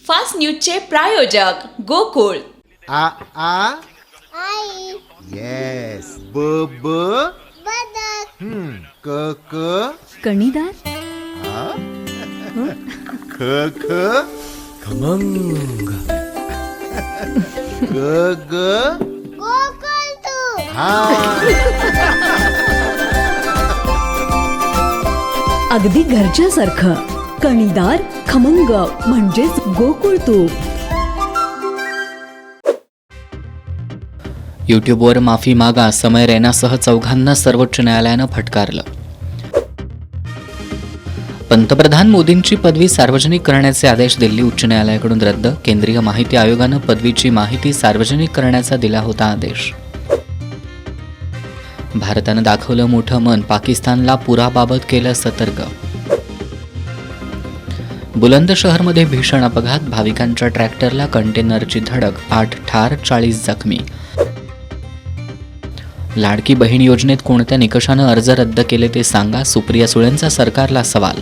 Fast न्यूजचे प्रायोजक गोकुळ. आ आ आई yes ब ब बदक क क कणीदार, ख ख खमंग, ग ग गोकुळ तू हा अगदी घरच्यासारखं. कणीदार, खमंग म्हणजेच गोकुळ तूप. यूट्यूबवर माफी मागा, समय रैनासह चौघांना सर्वोच्च न्यायालयानं फटकारलं. पंतप्रधान मोदींची पदवी सार्वजनिक करण्याचे आदेश दिल्ली उच्च न्यायालयाकडून रद्द. केंद्रीय माहिती आयोगानं पदवीची माहिती सार्वजनिक करण्याचा दिला होता आदेश. भारतानं दाखवलं मोठं मन, पाकिस्तानला पुराबाबत केलं सतर्क. बुलंदशहरमध्ये भीषण अपघात, भाविकांच्या ट्रॅक्टरला कंटेनरची धडक, 8 ठार 40 जखमी. लाडकी बहीण योजनेत कोणत्या निकषानं अर्ज रद्द केले ते सांगा, सुप्रिया सुळेंचा सरकारला सवाल.